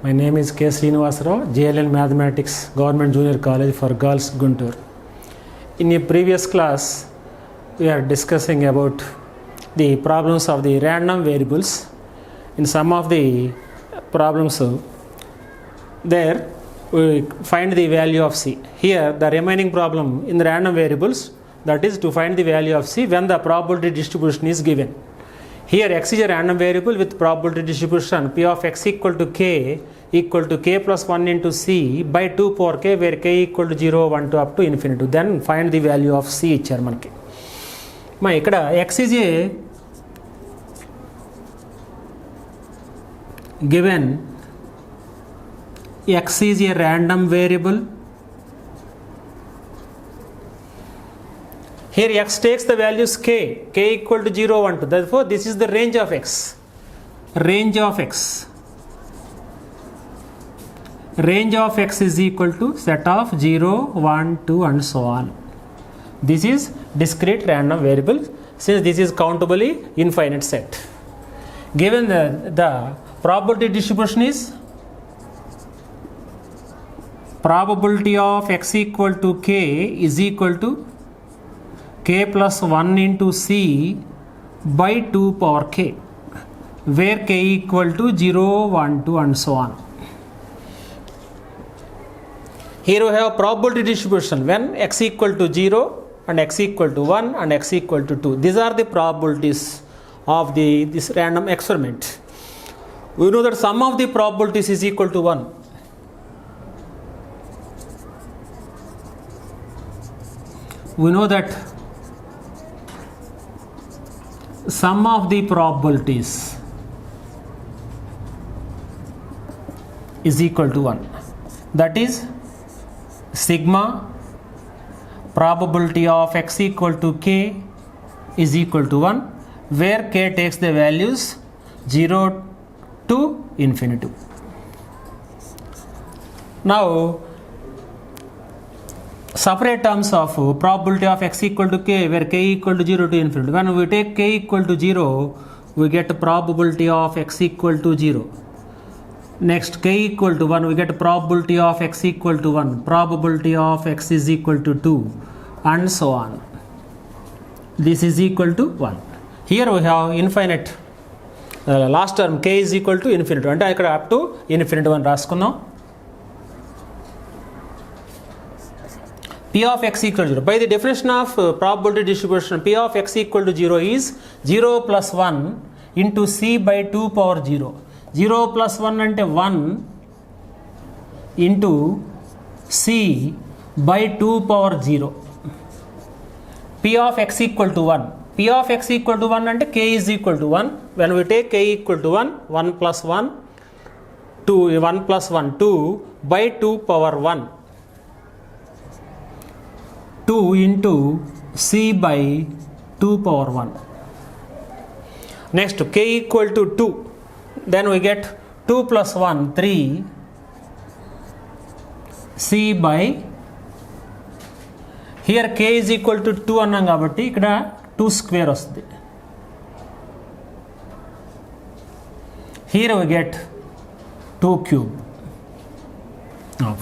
My name is K. Srinivasarao, JLN Mathematics, Government Junior College for Girls, Guntur. In a previous class, we are discussing about the problems of the random variables. In some of the problems, there we find the value of C. Here, the remaining problem in the random variables, that is to find the value of C when the probability distribution is given. Here x is a random variable with probability distribution p of x equal to k plus 1 into c by 2 power k, where k equal to 0, 1 to up to infinity. Then find the value of c ఇచ్చారు మనకి. మా ఇక్కడ x is a given, x is a random variable. Here x takes the values k equal to 0, 1 to. Therefore, this is the range of x. Range of x is equal to set of 0, 1, 2 and so on. This is discrete random variable since this is countably infinite set. Given the probability distribution is probability of x equal to k is equal to k plus 1 into c by 2 power k, where k equal to 0, 1, 2 and so on. Here we have probability distribution when x equal to 0 and x equal to 1 and x equal to 2. These are the probabilities of this random experiment. We know that sum of the probabilities is equal to 1. We know that sum of the probabilities is equal to 1. That is sigma probability of x equal to k is equal to 1, where k takes the values 0 to infinity. Now separate terms of probability of x equal to k, where k equal to 0 to infinity. When we take k equal to 0, we get probability of x equal to 0. Next, k equal to 1, we get probability of x equal to 1, probability of x is equal to 2 and so on. This is equal to 1. Here we have infinite, last term k is equal to infinity. అంటే ఇక్కడ up to infinity 1 రాసుకుందాం. P of x equal to 0. By the definition of probability distribution, P of x equal to 0 is 0 plus 1 into c by 2 power 0. 0 plus 1 అంటే 1 into c by 2 power 0. P of x equal to 1. P of x equal to 1 అంటే k is equal to 1. When we take k equal to 1, 1 plus 1, 2, 1 plus 1, 2 by 2 power 1. 2 into c by 2 power 1. Next, k equal to 2. Then we get 2 plus 1, 3 c by, here k is equal to 2 అన్నాం కాబట్టి ఇక్కడ 2 square వస్తుంది. Here we get 2 cube.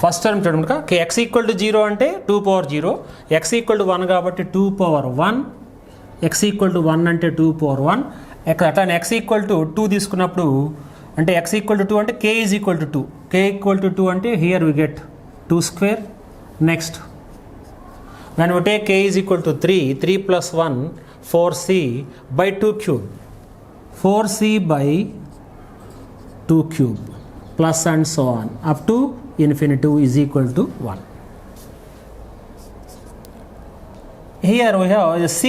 First term చూడండి k x equal to 0 అంటే 2 power 0, x equal to 1 కాబట్టి 2 power 1, x equal to 1 అంటే 2 power 1. అట్లానే x equal to 2 తీసుకున్నప్పుడు అంటే x ఈక్వల్ టు 2 అంటే k is equal to 2, k equal to 2 అంటే here we get 2 square. Next when we take k is equal to 3, 3 plus 1, 4c by 2 cube, 4c by 2 cube plus and so on up to infinity is equal to 1. Here we have c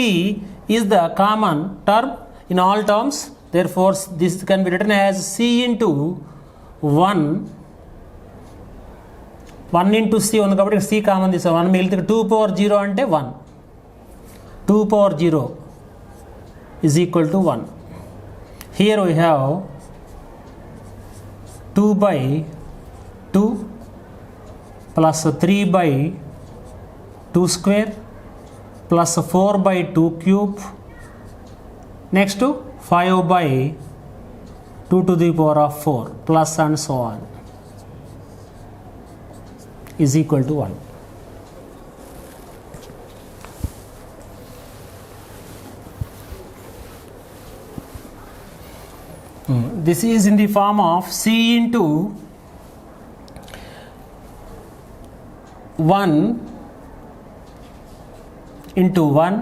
is the common term in all terms, therefore this can be written as c into 1 into c ఉంది కాబట్టి c common తీసాం, 1 మిగిలితే 2 power 0 అంటే 1, 2 power 0 is equal to 1. Here we have 2 by 2 plus 3 by 2 square plus 4 by 2 cube. Next 5 by 2 to the power of 4 plus and so on. is equal to 1. This is in the form of C into 1 into 1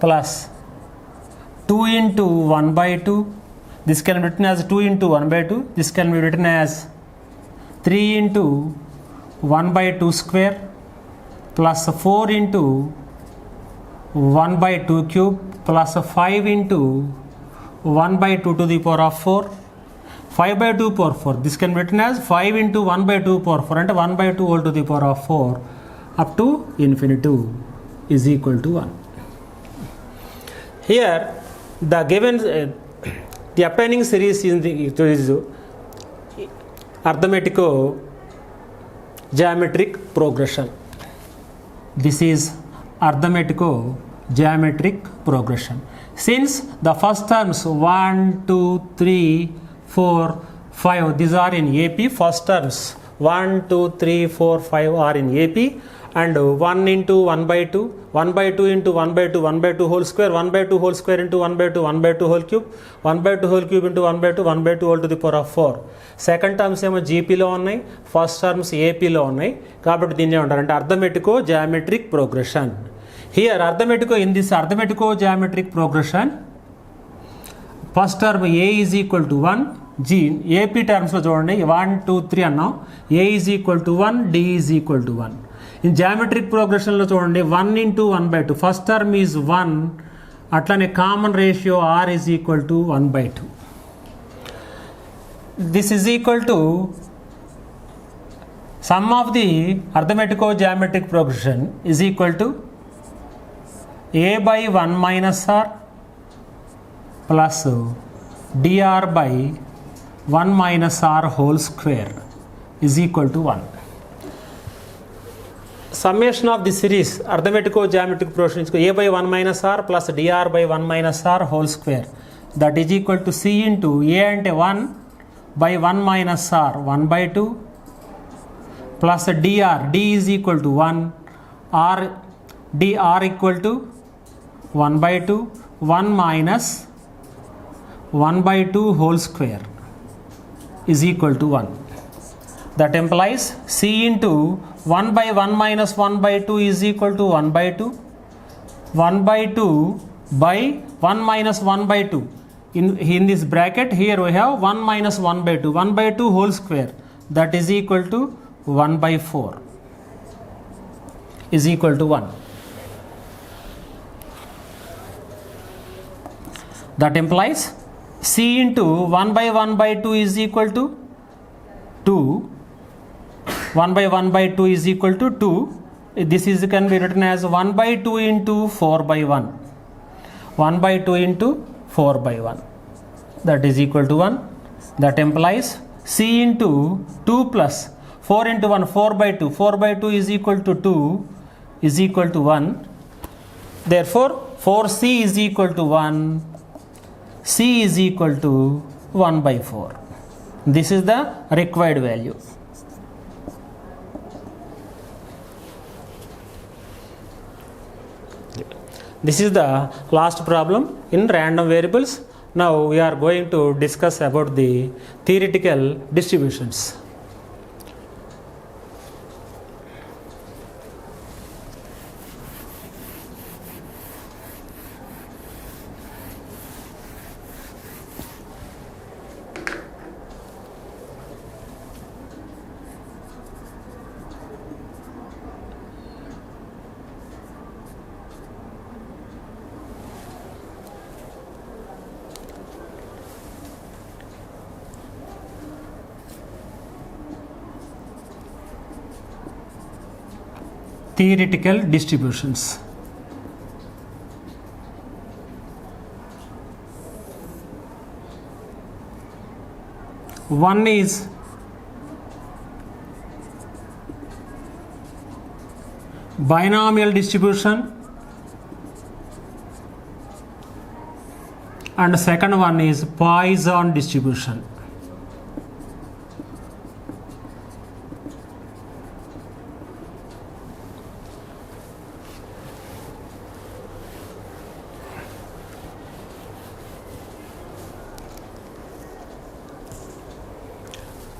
plus 2 into 1 by 2. This can be written as 2 into 1 by 2. This can be written as 3 into 1 by 2 square plus 4 into 1 by 2 cube plus 5 into 1 by 2 to the power of 4. 5 by 2 power 4. This can be written as 5 into 1 by 2 power 4 and 1 by 2 whole to the power of 4 up to infinity is equal to 1. Here the given the obtaining series is arithmetico-geometric progression. This is arithmetico-geometric progression. Since the first terms 1, 2, 3, 4, 5 these are in AP, first terms 1, 2, 3, 4, 5 are in AP, and 1 into 1 by 2, 1 by 2 into 1 by 2, 1 by 2 whole square, 1 by 2 whole square into 1 by 2, 1 by 2 whole cube, 1 by 2 whole cube into 1 by 2, 1 by 2 whole to the power of 4. Second terms ఏమో జీపీలో ఉన్నాయి, first terms ఏపీలో ఉన్నాయి, కాబట్టి దీన్ని ఏమంటారంటే arithmetico geometric progression. Here arithmetico in this arithmetico geometric progression first term A is equal to 1, G AP టర్మ్స్లో చూడండి 1, 2, 3 అన్నాం, A is equal to 1, D is equal to 1. In geometric ప్రోగ్రెషన్లో చూడండి 1 into 1 by 2, first term is 1, అట్లానే common ratio R is equal to 1 by 2. This is equal to sum of the అర్థమెటికో geometric progression is equal to A by 1 minus r plus dr by 1 minus r whole square is equal to 1. Summation of the series arithmetico-geometric progression is a by 1 minus r plus dr by 1 minus r whole square, that is equal to c into a ante 1 by 1 minus r 1 by 2 plus dr, d is equal to 1, r dr equal to 1 by 2, 1 minus 1 by 2 whole square is equal to 1. That implies c into 1 by 1 minus 1 by 2 is equal to 1 by 2, 1 by 2 by 1 minus 1 by 2. In this bracket here we have 1 minus 1 by 2, 1 by 2 whole square, that is equal to 1 by 4 is equal to 1. That implies c into 1 by 1 by 2 is equal to 2, 1 by 1 by 2 is equal to 2. This is can be written as 1 by 2 into 4 by 1, 1 by 2 into 4 by 1, that is equal to 1. That implies c into 2 plus 4 into 1, 4 by 2, 4 by 2 is equal to 2 is equal to 1. Therefore 4c is equal to 1, c is equal to 1 by 4. This is the required value. This is the last problem in random variables. Now we are going to discuss about the theoretical distributions. Theoretical distributions. One is binomial distribution and second one is Poisson distribution.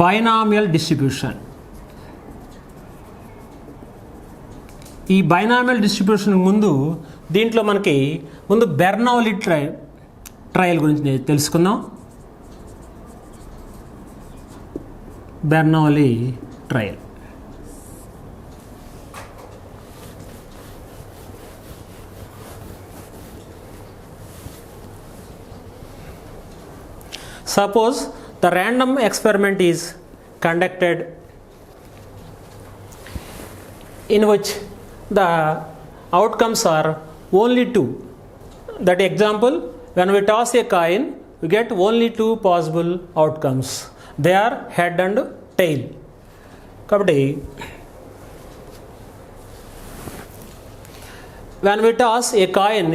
Binomial distribution. ఈ binomial distribution దీంట్లో మనకి ముందు Bernoulli trial గురించి తెలుసుకుందాం. Bernoulli trial. Suppose the random experiment is conducted in which the outcomes are only two. That example, when we toss a coin, we get only two possible outcomes. They are head and tail. Kabatti, when we toss a coin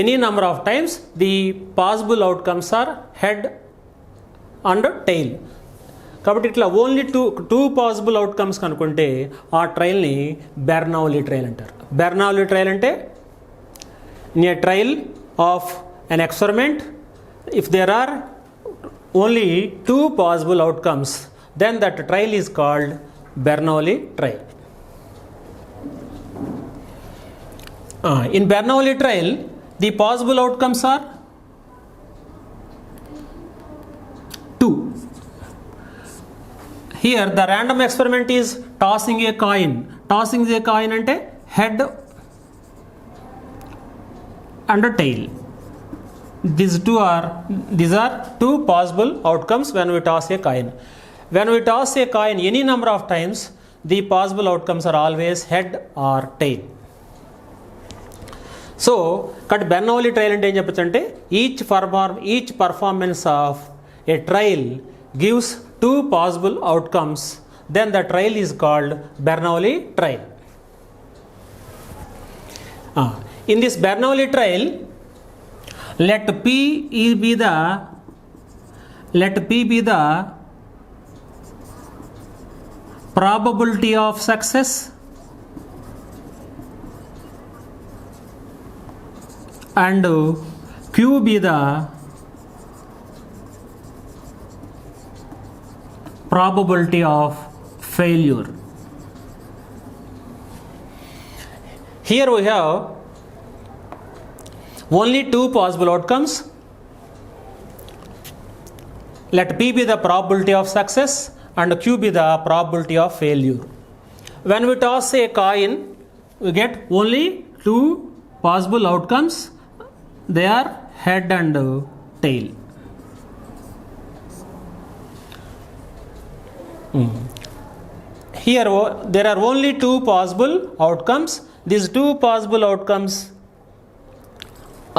any number of times, the possible outcomes are head and tail. కాబట్టి ఇట్లా only two possible outcomes కనుక్కుంటే ఆ ట్రయల్ని Bernoulli trial అంటారు. Bernoulli trial అంటే in a trial of an experiment, if there are only two possible outcomes, then that trial is called Bernoulli trial. In Bernoulli trial, the possible outcomes are two. Here the random experiment is tossing a coin. Tossing a coin ante head and tail. These are two possible outcomes when we toss a coin. When we toss a coin any number of times, the possible outcomes are always head or tail. So, Bernoulli trial ante em cheppachante each performance of a trial gives two possible outcomes, then the trial is called Bernoulli trial. In this Bernoulli trial, let P be the probability of success and Q be the probability of failure. Here we have only two possible outcomes. Let P be the probability of success and Q be the probability of failure. When we toss a coin, we get only two possible outcomes. They are head and tail. Here there are only two possible outcomes. These two possible outcomes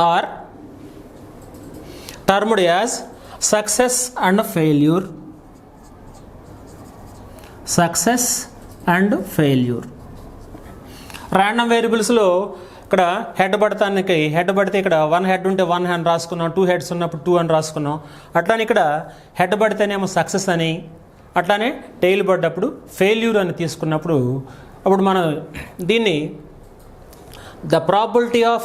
are termed as success and failure. Success and failure. Random variables లో ఇక్కడ head పడితే ఇక్కడ one head ఉంటే one hand రాసుకున్నాం, two heads ఉన్నప్పుడు two అని రాసుకున్నాం. అట్లానే ఇక్కడ హెడ్ పడితేనేమో సక్సెస్ అని, అట్లానే టెయిల్ పడ్డప్పుడు ఫెయిల్యూర్ అని తీసుకున్నప్పుడు అప్పుడు మనం దీన్ని the probability of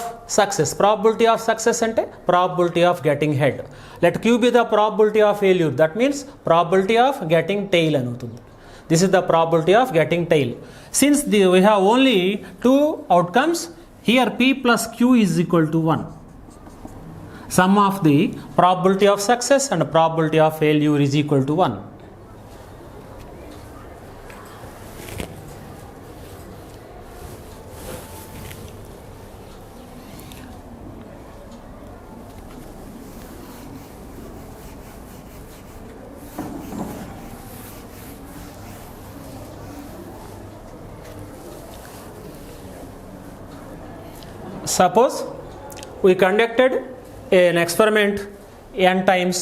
success ante probability of getting head. Let Q be the probability of failure, that means probability of getting tail anutundi. This is the probability of getting tail. Since we have only two outcomes, here P plus Q is equal to 1. Sum of the probability of success and probability of failure is equal to 1. Suppose we conducted an experiment n times.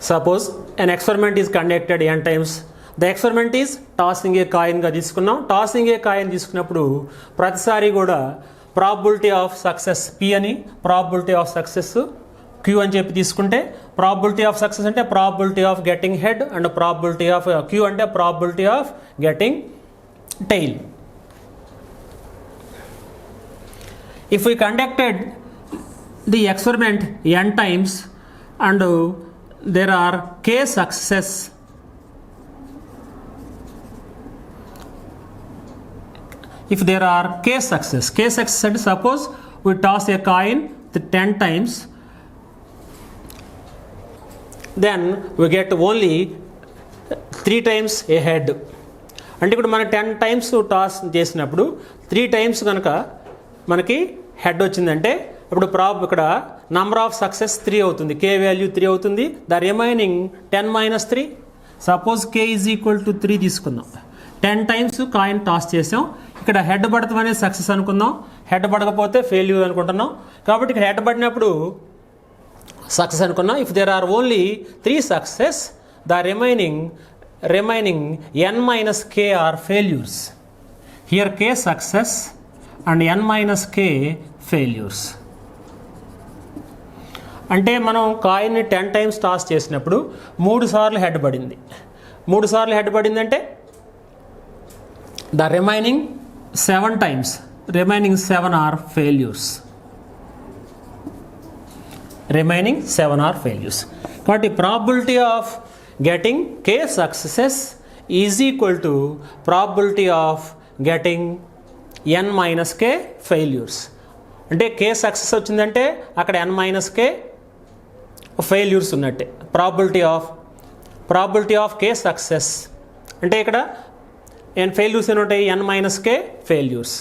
Suppose an experiment is conducted n times. The experiment is tossing a coin గా తీసుకున్నాం. Tossing ఏ coin తీసుకున్నప్పుడు ప్రతిసారి కూడా probability of success P అని, probability of success Q అని చెప్పి తీసుకుంటే, probability of success అంటే probability of getting head and probability of Q అంటే probability of getting tail. if we conducted the experiment n times and there are k successes, if there are k success and suppose we toss a coin 10 times, then we get only 3 times a head. అంటే ఇప్పుడు మనం 10 times toss చేసినప్పుడు 3 times కనుక మనకి head వచ్చిందంటే ఇప్పుడు ఇక్కడ number of success 3 అవుతుంది, k వాల్యూ 3 అవుతుంది. The remaining 10 minus 3, suppose k is equal to 3 తీసుకుందాం. 10 టైమ్స్ కాయిన్ టాస్ చేసాం, ఇక్కడ హెడ్ పడతాం అనేది సక్సెస్ అనుకుందాం, హెడ్ పడకపోతే ఫెయిల్యూర్ అనుకుంటున్నాం. కాబట్టి ఇక్కడ హెడ్ పడినప్పుడు సక్సెస్ అనుకున్నాం. If there are only 3 success, the remaining n minus k are failures. Here k success and n minus k failures. అంటే మనం కాయిన్ని 10 టైమ్స్ టాస్ చేసినప్పుడు 3 సార్లు హెడ్ పడింది. 3 సార్లు హెడ్ పడిందంటే the remaining 7 times, remaining 7 are failures. Remaining 7 are failures. కాబట్టి probability of getting k successes is equal to probability of getting n minus k failures. అంటే k success వచ్చిందంటే అక్కడ n minus k ఫెయిల్యూర్స్ ఉన్నట్టే. Probability of k success అంటే ఇక్కడ n failures అని ఉంటాయి, n minus k failures.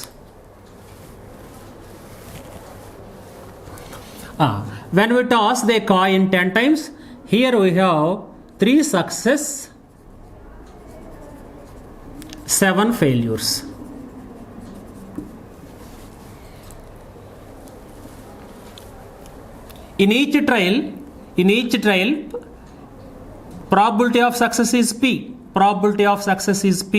When we toss the coin 10 times, here we have 3 success, 7 failures. In each trial, probability of success is p. Probability of success is p.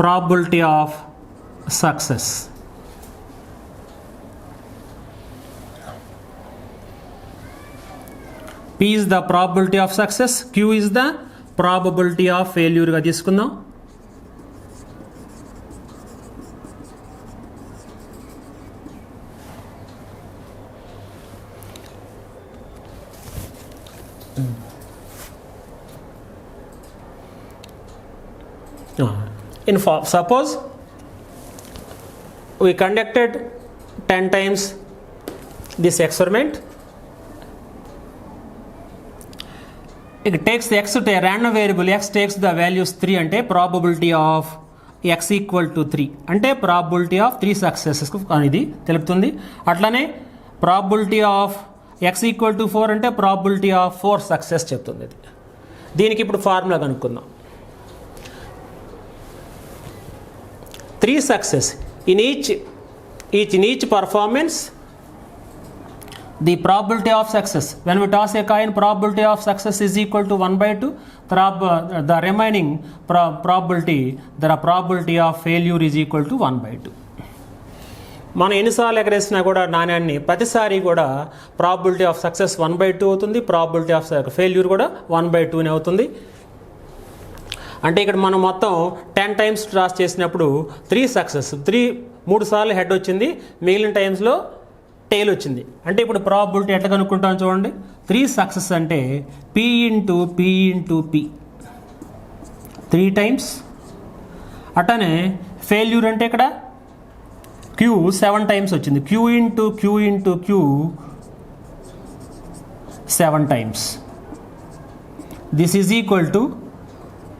Probability of success. P is the probability of success, Q is the probability of failure గా తీసుకుందాం. Suppose we conducted 10 times this experiment. It takes the x to a random variable, x takes the values 3 అంటే probability of x equal to 3 అంటే probability of 3 successes అనేది తెలుపుతుంది. అట్లానే probability of x equal to 4 అంటే probability of 4 success చెప్తుంది. దీనికి ఇప్పుడు formula కనుక్కుందాం. 3 success in each performance, the probability of success, when we toss a coin, probability of success is equal to 1/2. The remaining probability of failure is equal to 1/2. మనం ఎన్నిసార్లు ఎగరేసినా కూడా నాణ్యాన్ని ప్రతిసారి కూడా probability of success 1/2 అవుతుంది, probability of failure కూడా 1/2 అవుతుంది. అంటే ఇక్కడ మనం మొత్తం 10 టైమ్స్ టాస్ చేసినప్పుడు 3 సక్సెస్, 3 సార్లు హెడ్ వచ్చింది, మిగిలిన టైమ్స్లో టైల్ వచ్చింది. అంటే ఇప్పుడు ప్రాబిలిటీ ఎట్లా కనుక్కుంటాం చూడండి. 3 సక్సెస్ అంటే p ఇంటూ p 3 టైమ్స్. అట్టనే ఫెయిల్యూర్ అంటే ఇక్కడ q 7 టైమ్స్ వచ్చింది, q into q 7 times. This is equal to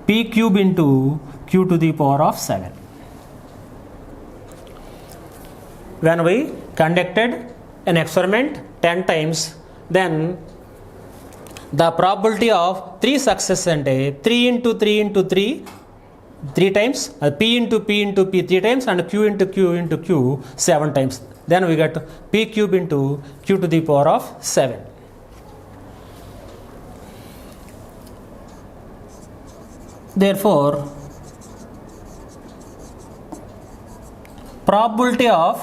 p cube into q to the power of 7. When we conducted an experiment 10 times, then the probability of 3 success అంటే 3 into 3 times, p into p 3 times and q into q 7 times. Then we get p cube into q to the power of 7. Therefore, probability of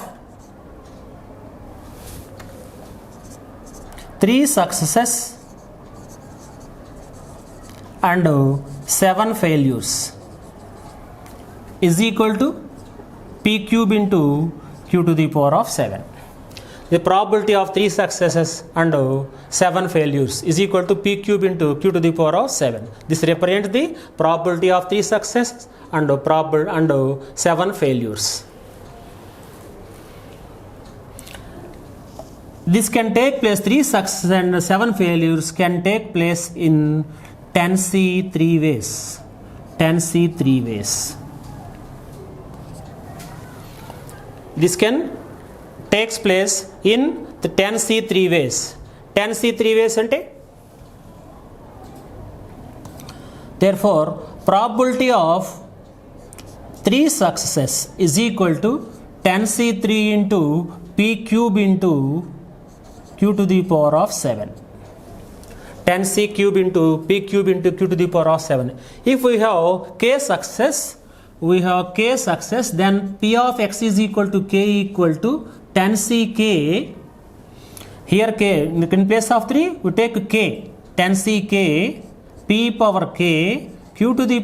3 successes and 7 failures is equal to p cube into q to the power of 7. The probability of 3 successes and 7 failures is equal to p cube into q to the power of 7. This represents the probability of 3 successes and 7 failures. This can take place, 3 successes and 7 failures can take place in 10C 3 ways. 10C 3 ways. This can takes place in the 10C 3 ways. 10C 3 ways ante, therefore probability of 3 successes is equal to 10C3 into p cube into q to the power of 7. 10C cube into p cube into q to the power of 7. If we have k success, then p of x is equal to k equal to 10ck. Here k, in place of 3 we take k, 10ck p power k q to the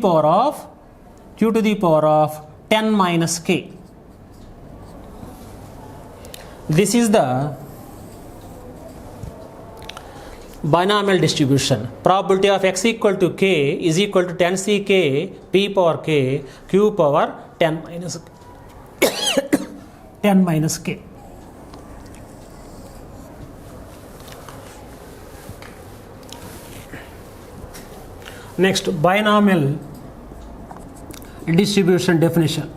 power of 10 minus k. This is the binomial distribution. Probability of x equal to k is equal to 10ck p power k q power 10 minus 10 minus k. Next, binomial distribution definition.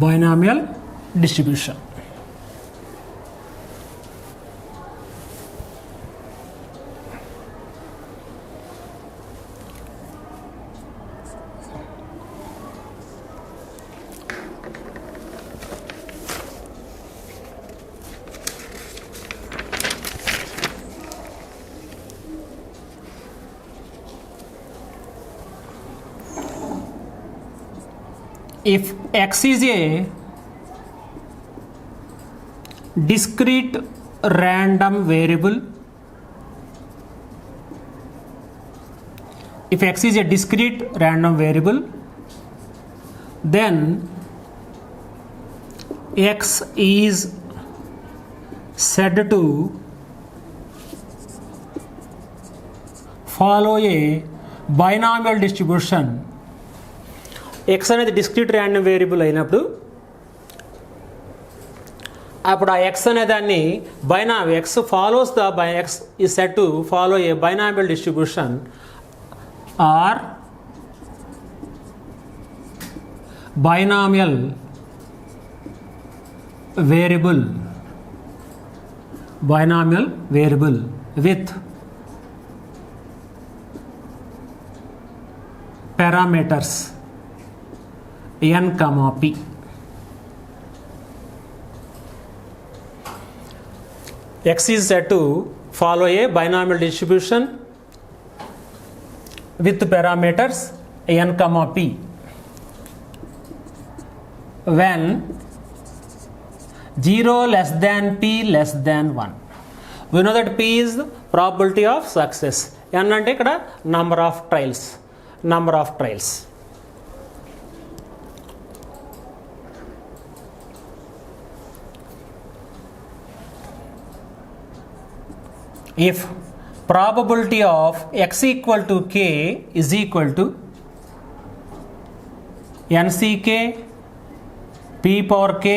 Binomial distribution. If x is a discrete random variable, then x is said to follow a binomial distribution. x అనేది discrete random variable అయినప్పుడు అప్పుడు ఆ x అనే దాన్ని x follows the x is said to follow a binomial distribution or binomial variable with parameters n comma p. X is said to follow a binomial distribution with parameters n comma p when 0 less than p less than 1. We know that p is the probability of success. n ante ikkada number of trials. If probability of x equal to k is equal to nck p power k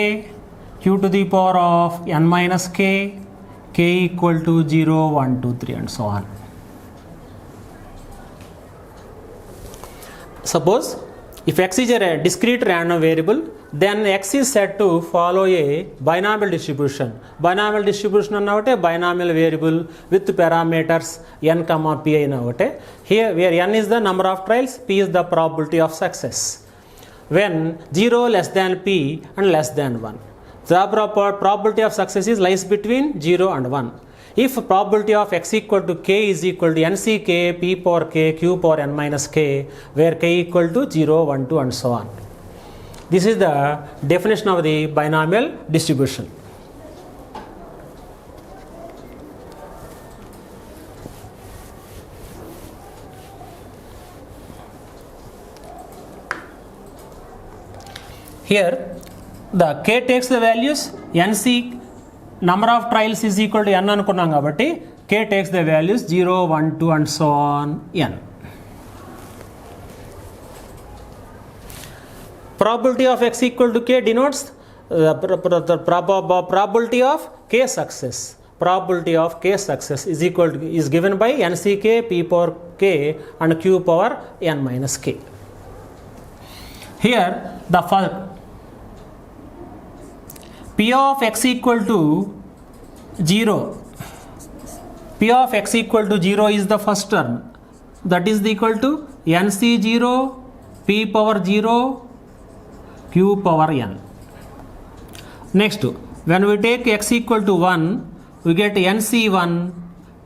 q to the power of n minus k, k equal to 0, 1, 2, 3 and so on. Suppose if x is a discrete random variable, then x is said to follow a binomial distribution. Binomial distribution annavate binomial variable with parameters n comma p annavate. Here where n is the number of trials, p is the probability of success. When 0 less than p and less than 1, the probability of success lies between 0 and 1. If probability of x equal to k is equal to nck p power k q power n minus k, where k equal to 0, 1, 2 and so on. This is the definition of the binomial distribution. Here the k takes the values nc, number of trials is equal to n అనుకున్నాం కాబట్టి k takes the values 0, 1, 2 and so on n. Probability of x equal to k denotes the probability of k success. Probability of k success is equal to, is given by nck p power k and q power n minus k. Here the p of x equal to 0. P of x equal to 0 is the first term, that is equal to nc0 p power 0 q power n. Next, when we take x equal to 1, we get nc1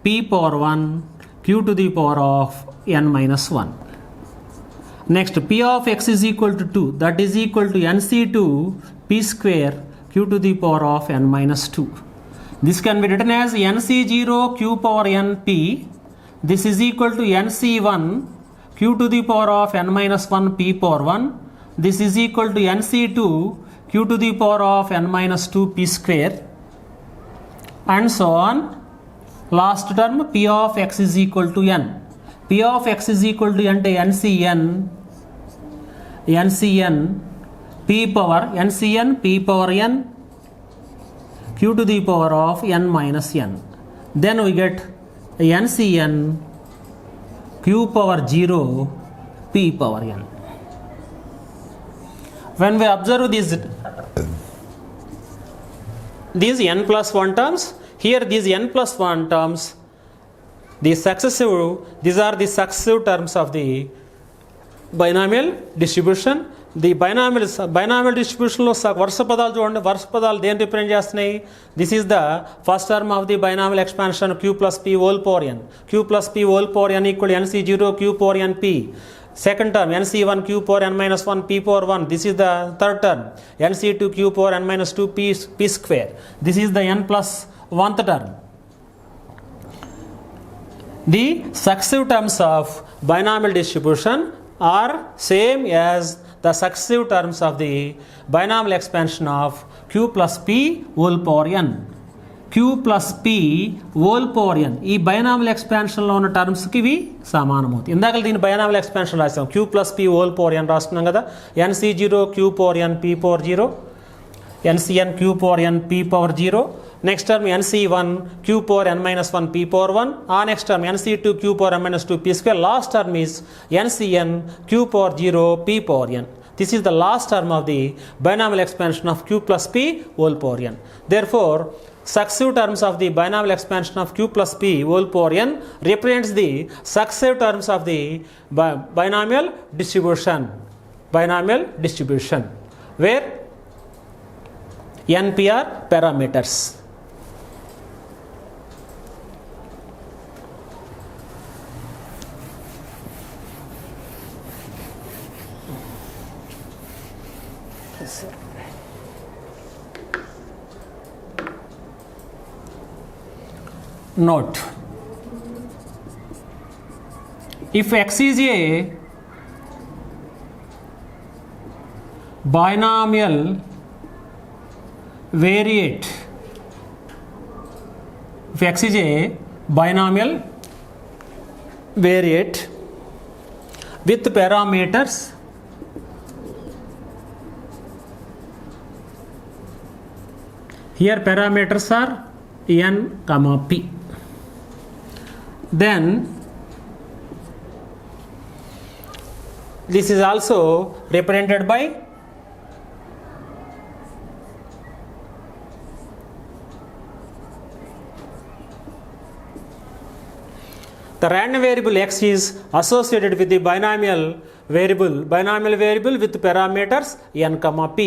p power 1 q to the power of n minus 1. Next, p of x is equal to 2, that is equal to nc2 p square q to the power of n minus 2. This can be written as nc0 q power n p. This is equal to nc1 q to the power of n minus 1 p power 1. This is equal to nc2 q to the power of n minus 2 p square and so on. Last term p of x is equal to n. P of x is equal to అంటే ncn p power ncn p power n q to the power of n minus n. Then we get ncn q power 0 p power n. When we observe these n plus 1 terms, here these n plus 1 terms, these are the successive terms of the binomial distribution. The binomial distribution లో వరుస పదాలు చూడండి, వరుస పదాలు దేని represent చేస్తున్నాయి? This is the first term of the binomial expansion q plus p whole power n. q plus p whole power n equal nc0 q power n p. Second term nc1 q power n minus 1 p power 1. This is the third term nc2 q power n minus 2 p square. This is the n plus 1th term. The successive terms of binomial distribution are same as the successive terms of the binomial expansion of q plus p whole power n. q plus p whole power n ఈ binomial ఎక్స్పాన్షన్లో ఉన్న టర్మ్స్కి ఇవి సమానమవుతాయి. ఇందాక దీని binomial expansion రాసాం, q plus p whole power n రాస్తున్నాం కదా. nc0 q power n p power 0, ncn q power n p power 0. Next term nc1 q power n minus 1 p power 1. ఆ next term nc2 q power n minus 2 p square. Last term is ncn q power 0 p power n. This is the last term of the binomial expansion of q plus p whole power n. Therefore, successive terms of the binomial expansion of q plus p whole power n represents the successive terms of the binomial distribution where np are parameters. Note, if x is a binomial variate, if x is a binomial variate with parameters here parameters are n comma p, then this is also represented by the random variable x is associated with the binomial variable with parameters n comma p.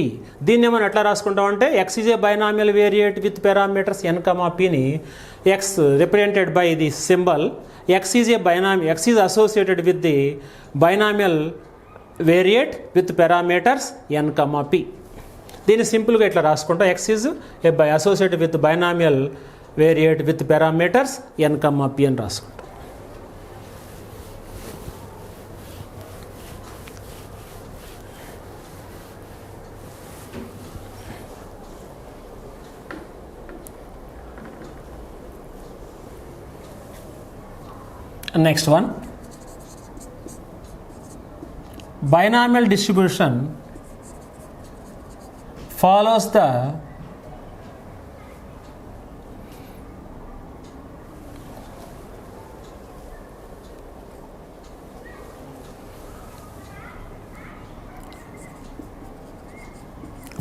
దీన్ని మనం ఎట్లా రాసుకుంటాం అంటే x is a binomial variate with parameters n comma p ని x represented by the symbol x is associated with the binomial variate with parameters n comma p. దీన్ని సింపుల్గా ఎట్లా రాసుకుంటాం, x is associated with binomial variate with parameters n comma p అని రాసుకుంటాం. Next one, binomial distribution follows the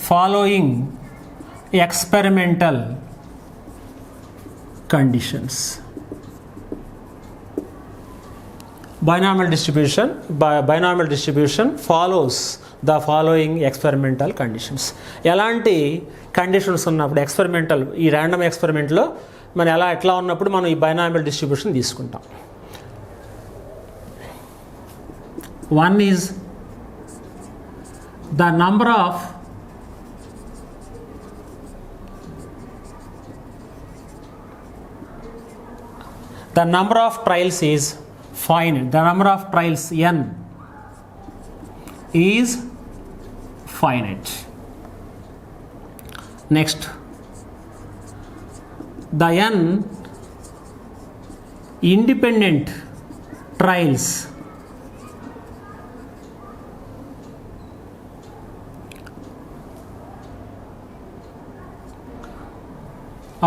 following experimental conditions. Binomial distribution follows the following experimental conditions. ఎలాంటి conditions ఉన్నప్పుడు experimental ఈ random ఎక్స్పెరిమెంట్లో మనం ఎట్లా ఉన్నప్పుడు మనం ఈ బైనామియల్ డిస్ట్రిబ్యూషన్ తీసుకుంటాం. One is the number of trials is finite. The number of trials n is finite. Next, the n independent trials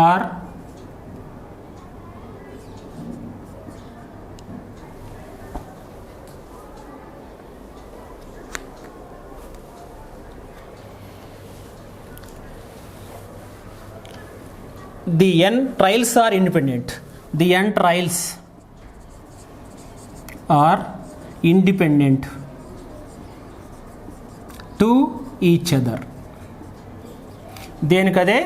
are the n trials are independent. The n trials are independent to each other. దేనికదే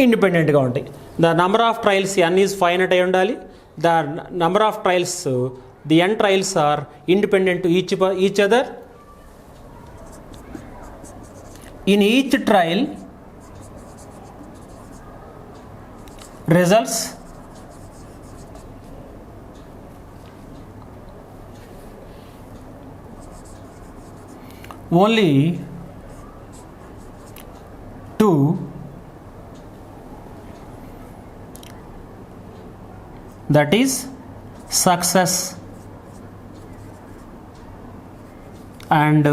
ఇండిపెండెంట్గా ఉంటాయి. The number of trials n is finite అయి ఉండాలి. The number of trials the n trials are independent to each other. In each trial results only to that is success and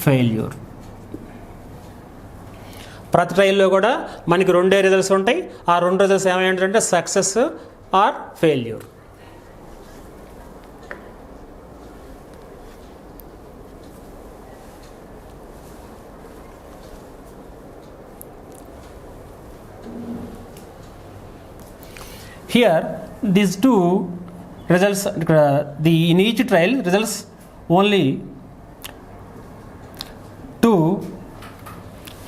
failure. ప్రతి ట్రయల్లో కూడా మనకి రెండే results ఉంటాయి. ఆ రెండు results ఏమైందంటే success or failure. Here these two results, in each trial results only two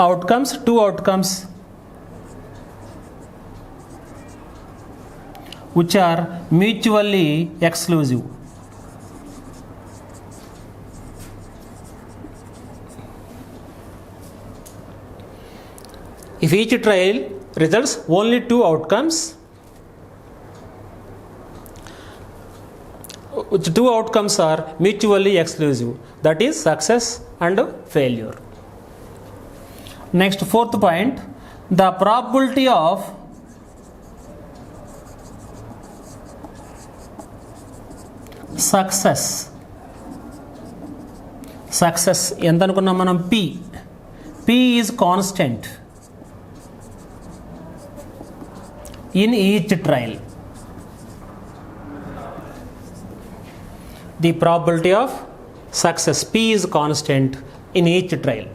outcomes which are mutually exclusive. If each trial results only two outcomes, which two outcomes are mutually exclusive, that is success and failure. Next, fourth point, the probability of success ఎంత అనుకున్నాం మనం? p is constant in each trial. The probability of success p is constant in each trial.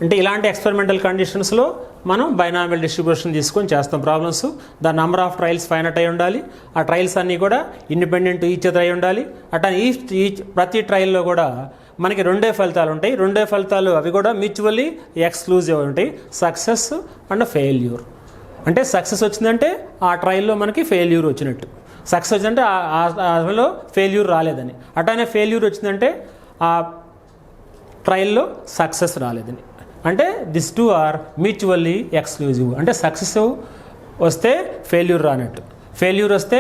అంటే ఇలాంటి experimental కండిషన్స్లో మనం binomial distribution తీసుకొని చేస్తాం problems. The number of trials finite అయి ఉండాలి. ఆ ట్రయల్స్ అన్నీ కూడా ఇండిపెండెంట్ ఈచ్ అదర్ అయి ఉండాలి. అట్లా ప్రతి ట్రయల్లో కూడా మనకి రెండే ఫలితాలు ఉంటాయి. రెండే ఫలితాలు అవి కూడా మ్యూచువల్లీ ఎక్స్క్లూజివ్ ఉంటాయి, సక్సెస్ అండ్ ఫెయిల్యూర్. అంటే సక్సెస్ వచ్చిందంటే ఆ ట్రయల్లో మనకి ఫెయిల్యూర్ వచ్చినట్టు, సక్సెస్ వచ్చిందంటే అందులో ఫెయిల్యూర్ రాలేదని. అట్లానే ఫెయిల్యూర్ వచ్చిందంటే ఆ ట్రయల్లో సక్సెస్ రాలేదని. అంటే this two are mutually exclusive. అంటే సక్సెస్ వస్తే ఫెయిల్యూర్ రానట్టు, ఫెయిల్యూర్ వస్తే